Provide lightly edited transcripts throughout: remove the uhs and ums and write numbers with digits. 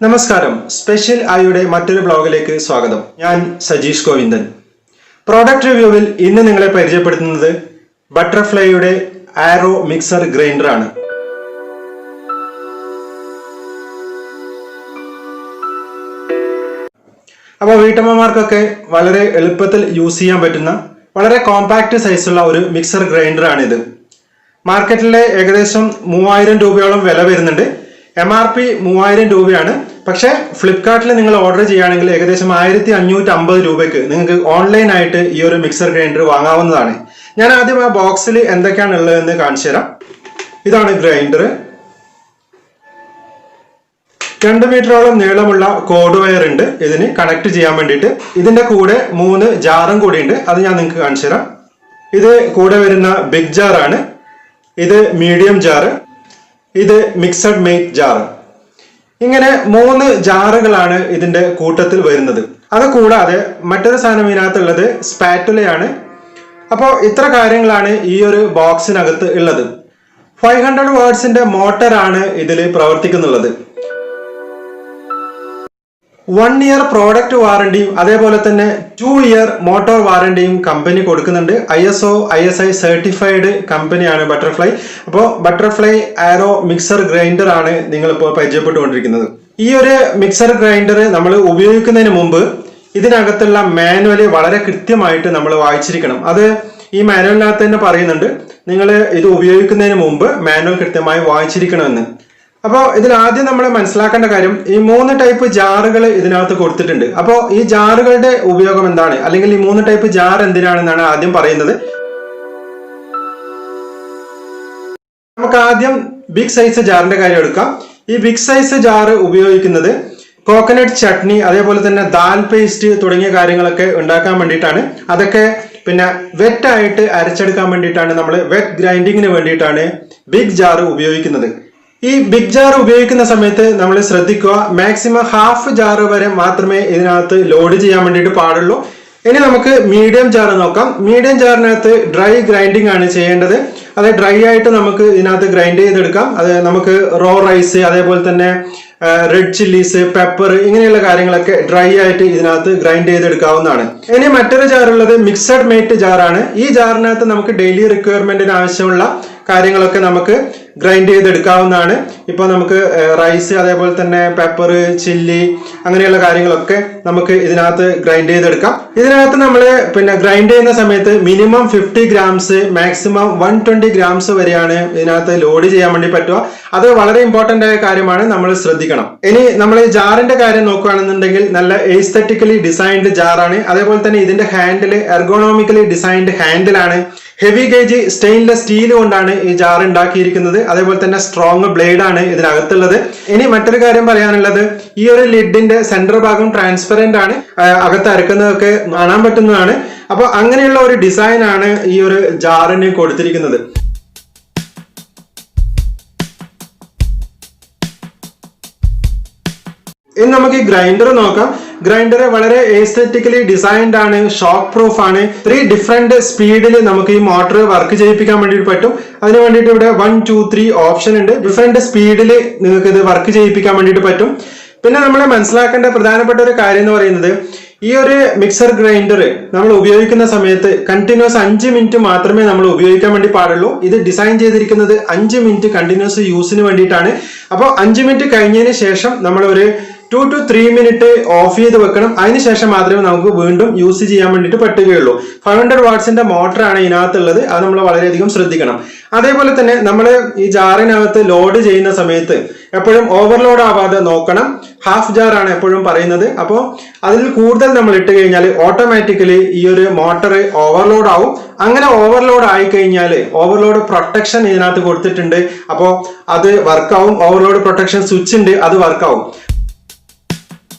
നമസ്കാരം. സ്പെഷ്യൽ ആയുടെ മറ്റൊരു ബ്ലോഗിലേക്ക് സ്വാഗതം. ഞാൻ സജീഷ് ഗോവിന്ദൻ. പ്രോഡക്റ്റ് റിവ്യൂവിൽ ഇന്ന് നിങ്ങളെ പരിചയപ്പെടുത്തുന്നത് ബട്ടർഫ്ലൈയുടെ ആരോ മിക്സർ ഗ്രൈൻഡർ ആണ്. അപ്പോൾ വീട്ടമ്മമാർക്കൊക്കെ വളരെ എളുപ്പത്തിൽ യൂസ് ചെയ്യാൻ പറ്റുന്ന വളരെ കോമ്പാക്ട് സൈസുള്ള ഒരു മിക്സർ ഗ്രൈൻഡർ ആണിത്. മാർക്കറ്റിലെ ഏകദേശം 3000 രൂപയോളം വില വരുന്നുണ്ട്. MRP 3000 രൂപയാണ്. പക്ഷേ ഫ്ലിപ്കാർട്ടിൽ നിങ്ങൾ ഓർഡർ ചെയ്യുകയാണെങ്കിൽ ഏകദേശം 1550 രൂപയ്ക്ക് നിങ്ങൾക്ക് ഓൺലൈനായിട്ട് ഈ ഒരു മിക്സർ ഗ്രൈൻഡർ വാങ്ങാവുന്നതാണ്. ഞാൻ ആദ്യം ആ ബോക്സിൽ എന്തൊക്കെയാണ് ഉള്ളതെന്ന് കാണിച്ചു തരാം. ഇതാണ് ഗ്രൈൻഡർ. 2 മീറ്ററോളം നീളമുള്ള കോഡ് വയർ ഉണ്ട് ഇതിന് കണക്ട് ചെയ്യാൻ വേണ്ടിയിട്ട്. ഇതിന്റെ കൂടെ 3 ജാറും കൂടി ഉണ്ട്, അത് ഞാൻ നിങ്ങൾക്ക് കാണിച്ചു തരാം. ഇത് കൂടെ വരുന്ന ബിഗ് ജാറാണ്, ഇത് മീഡിയം ജാറ്, ഇത് മിക്സഡ് മെയ്റ്റ് ജാർ. ഇങ്ങനെ 3 ജാറുകളാണ് ഇതിന്റെ കൂട്ടത്തിൽ വരുന്നത്. അത് കൂടാതെ മറ്റൊരു സാധനം ഇതിനകത്തുള്ളത് സ്പാറ്റുലയാണ്. അപ്പോൾ ഇത്ര കാര്യങ്ങളാണ് ഈ ഒരു ബോക്സിനകത്ത് ഉള്ളത്. 500 വാട്ട്സിന്റെ മോട്ടറാണ് ഇതിൽ പ്രവർത്തിക്കുന്നുള്ളത്. 1 ഇയർ പ്രോഡക്റ്റ് വാറണ്ടിയും അതേപോലെ തന്നെ 2 ഇയർ മോട്ടോർ വാറണ്ടിയും കമ്പനി കൊടുക്കുന്നുണ്ട്. ISO ISI സർട്ടിഫൈഡ് കമ്പനിയാണ് ബട്ടർഫ്ലൈ. അപ്പോൾ ബട്ടർഫ്ലൈ ആരോ മിക്സർ ഗ്രൈൻഡർ ആണ് നിങ്ങളിപ്പോൾ പരിചയപ്പെട്ടുകൊണ്ടിരിക്കുന്നത്. ഈ ഒരു മിക്സർ ഗ്രൈൻഡർ നമ്മൾ ഉപയോഗിക്കുന്നതിന് മുമ്പ് ഇതിനകത്തുള്ള മാനുവൽ വളരെ കൃത്യമായിട്ട് നമ്മൾ വായിച്ചിരിക്കണം. അത് ഈ മാനുവലിനകത്ത് തന്നെ പറയുന്നുണ്ട്, നിങ്ങൾ ഇത് ഉപയോഗിക്കുന്നതിന് മുമ്പ് മാനുവൽ കൃത്യമായി വായിച്ചിരിക്കണമെന്ന്. അപ്പോൾ ഇതിൽ ആദ്യം നമ്മൾ മനസ്സിലാക്കേണ്ട കാര്യം, ഈ 3 ടൈപ്പ് ജാറുകൾ ഇതിനകത്ത് കൊടുത്തിട്ടുണ്ട്. അപ്പോൾ ഈ ജാറുകളുടെ ഉപയോഗം എന്താണ്, അല്ലെങ്കിൽ ഈ 3 ടൈപ്പ് ജാർ എന്തിനാണെന്നാണ് ആദ്യം പറയുന്നത്. നമുക്ക് ആദ്യം ബിഗ് സൈസ് ജാറിന്റെ കാര്യം എടുക്കാം. ഈ ബിഗ് സൈസ് ജാറ് ഉപയോഗിക്കുന്നത് കോക്കനട്ട് ചട്നി അതേപോലെ തന്നെ ദാൽ പേസ്റ്റ് തുടങ്ങിയ കാര്യങ്ങളൊക്കെ ഉണ്ടാക്കാൻ വേണ്ടിയിട്ടാണ്. അതൊക്കെ പിന്നെ വെറ്റായിട്ട് അരച്ചെടുക്കാൻ വേണ്ടിയിട്ടാണ്, നമ്മൾ വെറ്റ് ഗ്രൈൻഡിങ്ങിന് വേണ്ടിയിട്ടാണ് ബിഗ് ജാറ് ഉപയോഗിക്കുന്നത്. ഈ ബിഗ് ജാർ ഉപയോഗിക്കുന്ന സമയത്ത് നമ്മൾ ശ്രദ്ധിക്കുക, മാക്സിമം ഹാഫ് ജാർ വരെ മാത്രമേ ഇതിനകത്ത് ലോഡ് ചെയ്യാൻ വേണ്ടിയിട്ട് പാടുള്ളൂ. ഇനി നമുക്ക് മീഡിയം ജാർ നോക്കാം. മീഡിയം ജാറിനകത്ത് ഡ്രൈ ഗ്രൈൻഡിങ് ആണ് ചെയ്യേണ്ടത്. അത് ഡ്രൈ ആയിട്ട് നമുക്ക് ഇതിനകത്ത് ഗ്രൈൻഡ് ചെയ്തെടുക്കാം. അത് നമുക്ക് റോ റൈസ് അതേപോലെ തന്നെ റെഡ് ചില്ലീസ്, പെപ്പർ ഇങ്ങനെയുള്ള കാര്യങ്ങളൊക്കെ ഡ്രൈ ആയിട്ട് ഇതിനകത്ത് ഗ്രൈൻഡ് ചെയ്തെടുക്കാവുന്നതാണ്. ഇനി മറ്റൊരു ജാറുള്ളത് മിക്സഡ് മെയ്റ്റ് ജാറാണ്. ഈ ജാറിനകത്ത് നമുക്ക് ഡെയിലി റിക്വയർമെന്റിന് ആവശ്യമുള്ള കാര്യങ്ങളൊക്കെ നമുക്ക് ഗ്രൈൻഡ് ചെയ്തെടുക്കാവുന്നതാണ്. ഇപ്പൊ നമുക്ക് റൈസ് അതേപോലെ തന്നെ പെപ്പർ, ചില്ലി അങ്ങനെയുള്ള കാര്യങ്ങളൊക്കെ നമുക്ക് ഇതിനകത്ത് ഗ്രൈൻഡ് ചെയ്തെടുക്കാം. ഇതിനകത്ത് നമ്മൾ പിന്നെ ഗ്രൈൻഡ് ചെയ്യുന്ന സമയത്ത് മിനിമം 50 ഗ്രാംസ് മാക്സിമം 120 ഗ്രാംസ് വരെയാണ് ഇതിനകത്ത് ലോഡ് ചെയ്യാൻ വേണ്ടി പറ്റുക. അത് വളരെ ഇമ്പോർട്ടന്റ് ആയ കാര്യമാണ്, നമ്മൾ ശ്രദ്ധിക്കണം. ഇനി നമ്മൾ ഈ ജാറിന്റെ കാര്യം നോക്കുകയാണെന്നുണ്ടെങ്കിൽ നല്ല എസ്തെറ്റിക്കലി ഡിസൈൻഡ് ജാറാണ്. അതേപോലെ തന്നെ ഇതിന്റെ ഹാൻഡിൽ എർഗോണോമിക്കലി ഡിസൈൻഡ് ഹാൻഡിലാണ്. ഹെവി ഗേജ് സ്റ്റെയിൻലെസ് സ്റ്റീൽ കൊണ്ടാണ് ഈ ജാർ ഉണ്ടാക്കിയിരിക്കുന്നത്. അതേപോലെ തന്നെ സ്ട്രോങ് ബ്ലേഡ് ആണ് ഇതിനകത്തുള്ളത്. ഇനി മറ്റൊരു കാര്യം പറയാനുള്ളത്, ഈ ഒരു ലിഡിന്റെ സെന്റർ ഭാഗം ട്രാൻസ്പെറന്റ് ആണ്, അകത്ത് അരക്കുന്നതൊക്കെ കാണാൻ പറ്റുന്നതാണ്. അപ്പൊ അങ്ങനെയുള്ള ഒരു ഡിസൈൻ ആണ് ഈ ഒരു ജാറിന് കൊടുത്തിരിക്കുന്നത്. ഇനി നമുക്ക് ഈ ഗ്രൈൻഡർ നോക്കാം. ഗ്രൈൻഡർ വളരെ എസ്തെറ്റിക്കലി ഡിസൈൻഡ് ആണ്, ഷോക്ക് പ്രൂഫ് ആണ്. 3 ഡിഫറെന്റ് സ്പീഡിൽ നമുക്ക് ഈ മോട്ടർ വർക്ക് ചെയ്യിപ്പിക്കാൻ വേണ്ടിയിട്ട് പറ്റും. അതിന് വേണ്ടിയിട്ട് ഇവിടെ 1, 2, 3 ഓപ്ഷൻ ഉണ്ട്. ഡിഫറെന്റ് സ്പീഡിൽ നിങ്ങൾക്ക് ഇത് വർക്ക് ചെയ്യിപ്പിക്കാൻ വേണ്ടിയിട്ട് പറ്റും. പിന്നെ നമ്മൾ മനസ്സിലാക്കേണ്ട പ്രധാനപ്പെട്ട ഒരു കാര്യം എന്ന് പറയുന്നത്, ഈ ഒരു മിക്സർ ഗ്രൈൻഡർ നമ്മൾ ഉപയോഗിക്കുന്ന സമയത്ത് കണ്ടിന്യൂസ് 5 മിനിറ്റ് മാത്രമേ നമ്മൾ ഉപയോഗിക്കാൻ വേണ്ടി പാടുള്ളൂ. ഇത് ഡിസൈൻ ചെയ്തിരിക്കുന്നത് 5 മിനിറ്റ് കണ്ടിന്യൂസ് യൂസിന് വേണ്ടിയിട്ടാണ്. അപ്പോൾ 5 മിനിറ്റ് കഴിഞ്ഞതിന് ശേഷം നമ്മൾ ഒരു 2 to 3 മിനിറ്റ് ഓഫ് ചെയ്ത് വെക്കണം. അതിനുശേഷം മാത്രമേ നമുക്ക് വീണ്ടും യൂസ് ചെയ്യാൻ വേണ്ടിയിട്ട് പറ്റുകയുള്ളൂ. 500 വാട്ട്സിന്റെ മോട്ടറാണ് ഇതിനകത്തുള്ളത്, അത് നമ്മൾ വളരെയധികം ശ്രദ്ധിക്കണം. അതേപോലെ തന്നെ നമ്മൾ ഈ ജാറിനകത്ത് ലോഡ് ചെയ്യുന്ന സമയത്ത് എപ്പോഴും ഓവർലോഡ് ആവാതെ നോക്കണം. ഹാഫ് ജാറാണ് എപ്പോഴും പറയുന്നത്. അപ്പോൾ അതിൽ കൂടുതൽ നമ്മൾ ഇട്ട് കഴിഞ്ഞാൽ ഓട്ടോമാറ്റിക്കലി ഈ ഒരു മോട്ടർ ഓവർലോഡ് ആവും. അങ്ങനെ ഓവർലോഡ് ആയി കഴിഞ്ഞാൽ ഓവർലോഡ് പ്രൊട്ടക്ഷൻ ഇതിനകത്ത് കൊടുത്തിട്ടുണ്ട്. അപ്പോൾ അത് വർക്കാവും. ഓവർലോഡ് പ്രൊട്ടക്ഷൻ സ്വിച്ച് ഉണ്ട്, അത് വർക്കാവും.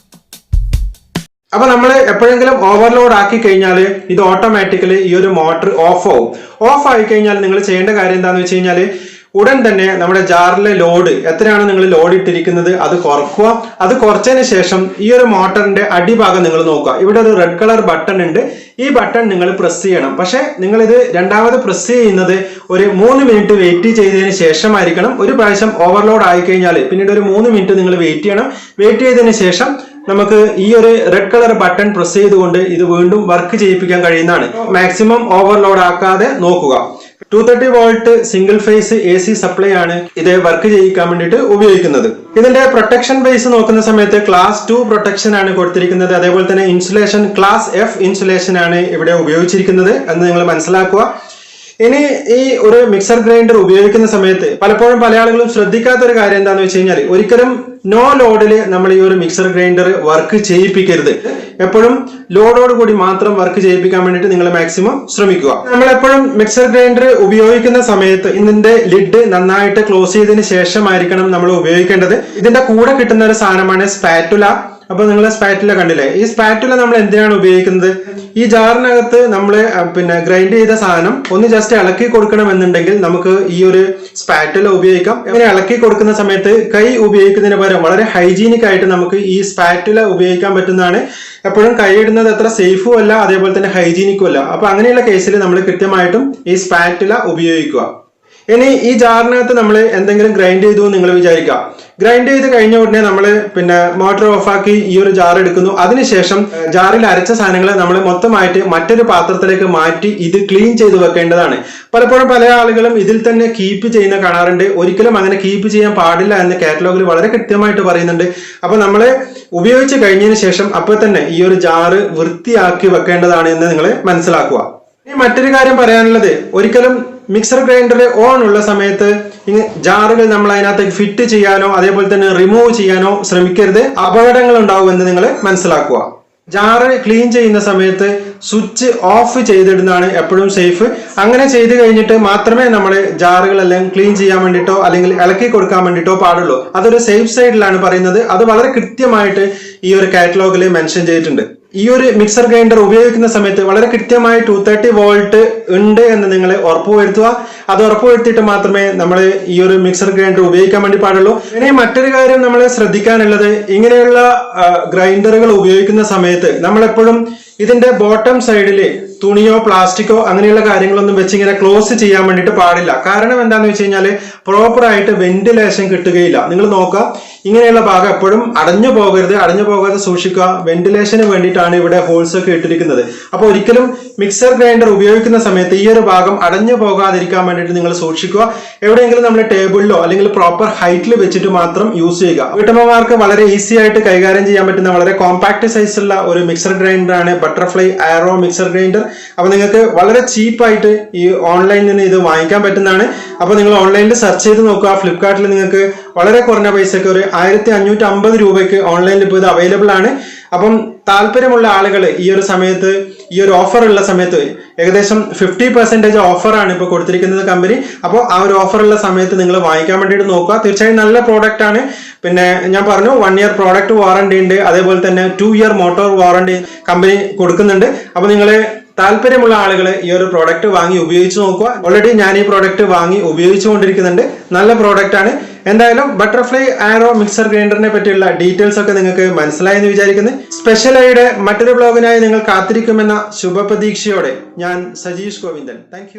അപ്പൊ നമ്മൾ എപ്പോഴെങ്കിലും ഓവർലോഡ് ആക്കി കഴിഞ്ഞാൽ ഇത് ഓട്ടോമാറ്റിക്കലി ഈ ഒരു മോട്ടർ ഓഫ് ആവും. ഓഫ് ആയി കഴിഞ്ഞാൽ നിങ്ങൾ ചെയ്യേണ്ട കാര്യം എന്താണെന്ന് വെച്ച് കഴിഞ്ഞാൽ, ഉടൻ തന്നെ നമ്മുടെ ജാറിലെ ലോഡ് എത്രയാണ് നിങ്ങൾ ലോഡ് ഇട്ടിരിക്കുന്നത് അത് കുറക്കുക. അത് കുറച്ചതിന് ശേഷം ഈ ഒരു മോട്ടറിന്റെ അടിഭാഗം നിങ്ങൾ നോക്കുക. ഇവിടെ ഒരു റെഡ് കളർ ബട്ടൺ ഉണ്ട്. ഈ ബട്ടൺ നിങ്ങൾ പ്രസ് ചെയ്യണം. പക്ഷെ നിങ്ങൾ ഇത് രണ്ടാമത് പ്രസ് ചെയ്യുന്നത് ഒരു 3 മിനിറ്റ് വെയിറ്റ് ചെയ്തതിന് ശേഷമായിരിക്കണം. ഒരു പ്രാവശ്യം ഓവർലോഡ് ആയി കഴിഞ്ഞാൽ പിന്നീട് ഒരു 3 മിനിറ്റ് നിങ്ങൾ വെയിറ്റ് ചെയ്യണം. വെയിറ്റ് ചെയ്തതിന് ശേഷം നമുക്ക് ഈ ഒരു റെഡ് കളർ ബട്ടൺ പ്രസ് ചെയ്തുകൊണ്ട് ഇത് വീണ്ടും വർക്ക് ചെയ്യിപ്പിക്കാൻ കഴിയുന്നതാണ്. മാക്സിമം ഓവർലോഡ് ആക്കാതെ നോക്കുക. 230 volt single phase AC supply ആണ് ഇത് വർക്ക് ചെയ്യിക്കാൻ വേണ്ടിയിട്ട് ഉപയോഗിക്കുന്നത്. ഇതിന്റെ പ്രൊട്ടക്ഷൻ ബേസ് നോക്കുന്ന സമയത്ത് ക്ലാസ് 2 പ്രൊട്ടക്ഷൻ ആണ് കൊടുത്തിരിക്കുന്നത്. അതേപോലെ തന്നെ ഇൻസുലേഷൻ ക്ലാസ് F ഇൻസുലേഷൻ ആണ് ഇവിടെ ഉപയോഗിച്ചിരിക്കുന്നത് എന്ന് നിങ്ങൾ മനസ്സിലാക്കുക. ഇനി ഈ ഒരു മിക്സർ ഗ്രൈൻഡർ ഉപയോഗിക്കുന്ന സമയത്ത് പലപ്പോഴും പല ആളുകളും ശ്രദ്ധിക്കാത്ത ഒരു കാര്യം എന്താണെന്ന് വെച്ച് കഴിഞ്ഞാൽ ഒരിക്കലും നോ ലോഡില് നമ്മൾ ഈ ഒരു മിക്സർ ഗ്രൈൻഡർ വർക്ക് ചെയ്യിപ്പിക്കരുത്. എപ്പോഴും ലോഡോട് കൂടി മാത്രം വർക്ക് ചെയ്യിപ്പിക്കാൻ വേണ്ടിയിട്ട് നിങ്ങൾ മാക്സിമം ശ്രമിക്കുക. നമ്മൾ എപ്പോഴും മിക്സർ ഗ്രൈൻഡർ ഉപയോഗിക്കുന്ന സമയത്ത് ഇതിന്റെ ലിഡ് നന്നായിട്ട് ക്ലോസ് ചെയ്തതിന് ശേഷമായിരിക്കണം നമ്മൾ ഉപയോഗിക്കേണ്ടത്. ഇതിന്റെ കൂടെ കിട്ടുന്ന ഒരു സാധനമാണ് സ്പാറ്റുല. അപ്പൊ നിങ്ങൾ സ്പാറ്റുല കണ്ടില്ലേ? ഈ സ്പാറ്റുല നമ്മൾ എന്തിനാണ് ഉപയോഗിക്കുന്നത്? ഈ ജാറിനകത്ത് നമ്മൾ ഗ്രൈൻഡ് ചെയ്ത സാധനം ഒന്ന് ജസ്റ്റ് ഇളക്കി കൊടുക്കണമെന്നുണ്ടെങ്കിൽ നമുക്ക് ഈ ഒരു സ്പാറ്റുല ഉപയോഗിക്കാം. ഇങ്ങനെ ഇളക്കി കൊടുക്കുന്ന സമയത്ത് കൈ ഉപയോഗിക്കുന്നതിന് പകരം വളരെ ഹൈജീനിക് ആയിട്ട് നമുക്ക് ഈ സ്പാറ്റുല ഉപയോഗിക്കാൻ പറ്റുന്നതാണ്. എപ്പോഴും കൈ ഇടുന്നത് അത്ര സേഫും അല്ല, അതേപോലെ തന്നെ ഹൈജീനിക്കും അല്ല. അപ്പൊ അങ്ങനെയുള്ള കേസിൽ നമ്മൾ കൃത്യമായിട്ടും ഈ സ്പാറ്റുല ഉപയോഗിക്കുക. ഇനി ഈ ജാറിനകത്ത് നമ്മൾ എന്തെങ്കിലും ഗ്രൈൻഡ് ചെയ്തു നിങ്ങൾ വിചാരിക്കുക. ഗ്രൈൻഡ് ചെയ്ത് കഴിഞ്ഞ ഉടനെ നമ്മൾ മോട്ടോർ ഓഫാക്കി ഈ ഒരു ജാർ എടുക്കുന്നു. അതിനുശേഷം ജാറിൽ അരച്ച സാധനങ്ങൾ നമ്മൾ മൊത്തമായിട്ട് മറ്റൊരു പാത്രത്തിലേക്ക് മാറ്റി ഇത് ക്ലീൻ ചെയ്ത് വെക്കേണ്ടതാണ്. പലപ്പോഴും പല ആളുകളും ഇതിൽ തന്നെ കീപ്പ് ചെയ്യുന്ന കാണാറുണ്ട്. ഒരിക്കലും അങ്ങനെ കീപ്പ് ചെയ്യാൻ പാടില്ല എന്ന് കാറ്റലോഗിൽ വളരെ കൃത്യമായിട്ട് പറയുന്നുണ്ട്. അപ്പൊ നമ്മൾ ഉപയോഗിച്ച് കഴിഞ്ഞതിന് ശേഷം അപ്പോൾ തന്നെ ഈ ഒരു ജാറ് വൃത്തിയാക്കി വെക്കേണ്ടതാണ് എന്ന് നിങ്ങൾ മനസ്സിലാക്കുക. ഇനി മറ്റൊരു കാര്യം പറയാനുള്ളത്, ഒരിക്കലും മിക്സർ ഗ്രൈൻഡർ ഓൺ ഉള്ള സമയത്ത് ജാറുകൾ നമ്മൾ അതിനകത്തേക്ക് ഫിറ്റ് ചെയ്യാനോ അതേപോലെ തന്നെ റിമൂവ് ചെയ്യാനോ ശ്രമിക്കരുത്. അപകടങ്ങൾ ഉണ്ടാവുമെന്ന് നിങ്ങൾ മനസ്സിലാക്കുക. ജാറ് ക്ലീൻ ചെയ്യുന്ന സമയത്ത് സ്വിച്ച് ഓഫ് ചെയ്തിടുന്നതാണ് എപ്പോഴും സേഫ്. അങ്ങനെ ചെയ്ത് കഴിഞ്ഞിട്ട് മാത്രമേ നമ്മൾ ജാറുകളെല്ലാം ക്ലീൻ ചെയ്യാൻ വേണ്ടിയിട്ടോ അല്ലെങ്കിൽ ഇളക്കി കൊടുക്കാൻ വേണ്ടിയിട്ടോ പാടുള്ളൂ. അതൊരു സേഫ് സൈഡിലാണ് പറയുന്നത്. അത് വളരെ കൃത്യമായിട്ട് ഈ ഒരു കാറ്റലോഗിൽ മെൻഷൻ ചെയ്തിട്ടുണ്ട്. ഈ ഒരു മിക്സർ ഗ്രൈൻഡർ ഉപയോഗിക്കുന്ന സമയത്ത് വളരെ കൃത്യമായി 230 വോൾട്ട് ഉണ്ട് എന്ന് നിങ്ങൾ ഉറപ്പുവരുത്തുക. അത് ഉറപ്പുവരുത്തിയിട്ട് മാത്രമേ നമ്മൾ ഈ ഒരു മിക്സർ ഗ്രൈൻഡർ ഉപയോഗിക്കാൻ വേണ്ടി പാടുള്ളൂ. ഇനി മറ്റൊരു കാര്യം നമ്മൾ ശ്രദ്ധിക്കാനുള്ളത്, ഇങ്ങനെയുള്ള ഗ്രൈൻഡറുകൾ ഉപയോഗിക്കുന്ന സമയത്ത് നമ്മളെപ്പോഴും ഇതിന്റെ ബോട്ടം സൈഡിൽ തുണിയോ പ്ലാസ്റ്റിക്കോ അങ്ങനെയുള്ള കാര്യങ്ങളൊന്നും വെച്ച് ഇങ്ങനെ ക്ലോസ് ചെയ്യാൻ വേണ്ടിയിട്ട് പാടില്ല. കാരണം എന്താണെന്ന് വെച്ച് കഴിഞ്ഞാൽ പ്രോപ്പർ ആയിട്ട് വെന്റിലേഷൻ കിട്ടുകയില്ല. നിങ്ങൾ നോക്കുക, ഇങ്ങനെയുള്ള ഭാഗം എപ്പോഴും അടഞ്ഞു പോകാതെ സൂക്ഷിക്കുക. വെന്റിലേഷന് വേണ്ടിയിട്ടാണ് ഇവിടെ ഹോൾസ് ഒക്കെ ഇട്ടിരിക്കുന്നത്. അപ്പൊ ഒരിക്കലും മിക്സർ ഗ്രൈൻഡർ ഉപയോഗിക്കുന്ന സമയത്ത് ഈ ഒരു ഭാഗം അടഞ്ഞു പോകാതിരിക്കാൻ വേണ്ടിയിട്ട് നിങ്ങൾ സൂക്ഷിക്കുക. എവിടെയെങ്കിലും നമ്മൾ ടേബിളിലോ അല്ലെങ്കിൽ പ്രോപ്പർ ഹൈറ്റിൽ വെച്ചിട്ട് മാത്രം യൂസ് ചെയ്യുക. വീട്ടമ്മമാർക്ക് വളരെ ഈസി ആയിട്ട് കൈകാര്യം ചെയ്യാൻ പറ്റുന്ന വളരെ കോമ്പാക്ട് സൈസുള്ള ഒരു മിക്സർ ഗ്രൈൻഡർ ആണ് ബട്ടർഫ്ലൈ ആരോ മിക്സർ ഗ്രൈൻഡർ. അപ്പൊ നിങ്ങൾക്ക് വളരെ ചീപ്പായിട്ട് ഈ ഓൺലൈനിൽ നിന്ന് ഇത് വാങ്ങിക്കാൻ പറ്റുന്നതാണ്. അപ്പൊ നിങ്ങൾ ഓൺലൈനിൽ സെർച്ച് ചെയ്ത് നോക്കുക. ഫ്ലിപ്കാർട്ടിൽ നിങ്ങൾക്ക് വളരെ കുറഞ്ഞ പൈസക്ക് ഒരു 1550 രൂപയ്ക്ക് ഓൺലൈനിൽ ഇപ്പോൾ ഇത് അവൈലബിൾ ആണ്. അപ്പം താല്പര്യമുള്ള ആളുകൾ ഈ ഒരു സമയത്ത്, ഈ ഒരു ഓഫർ ഉള്ള സമയത്ത് ഏകദേശം 50% ഓഫറാണ് ഇപ്പോൾ കൊടുത്തിരിക്കുന്നത് കമ്പനി. അപ്പോൾ ആ ഒരു ഓഫർ ഉള്ള സമയത്ത് നിങ്ങൾ വാങ്ങിക്കാൻ വേണ്ടിയിട്ട് നോക്കുക. തീർച്ചയായും നല്ല പ്രോഡക്റ്റ് ആണ്. പിന്നെ ഞാൻ പറഞ്ഞു 1 ഇയർ പ്രോഡക്റ്റ് വാറണ്ടി ഉണ്ട്. അതേപോലെ തന്നെ 2 ഇയർ മോട്ടോർ വാറണ്ടി കമ്പനി കൊടുക്കുന്നുണ്ട്. അപ്പൊ നിങ്ങൾ താല്പര്യമുള്ള ആളുകൾ ഈ ഒരു പ്രോഡക്റ്റ് വാങ്ങി ഉപയോഗിച്ച് നോക്കുക. ഓൾറെഡി ഞാൻ ഈ പ്രോഡക്റ്റ് വാങ്ങി ഉപയോഗിച്ചുകൊണ്ടിരിക്കുന്നുണ്ട്. നല്ല പ്രോഡക്റ്റ് ആണ്. എന്തായാലും ബട്ടർഫ്ലൈ ആരോ മിക്സർ ഗ്രൈൻഡറിനെ പറ്റിയുള്ള ഡീറ്റെയിൽസ് ഒക്കെ നിങ്ങൾക്ക് മനസ്സിലായി എന്ന് വിചാരിക്കുന്നു. സ്പെഷ്യലായിട്ട് മറ്റൊരു ബ്ലോഗിനായി നിങ്ങൾ കാത്തിരിക്കുമെന്ന ശുഭപ്രതീക്ഷയോടെ ഞാൻ സജീഷ് ഗോവിന്ദൻ. താങ്ക്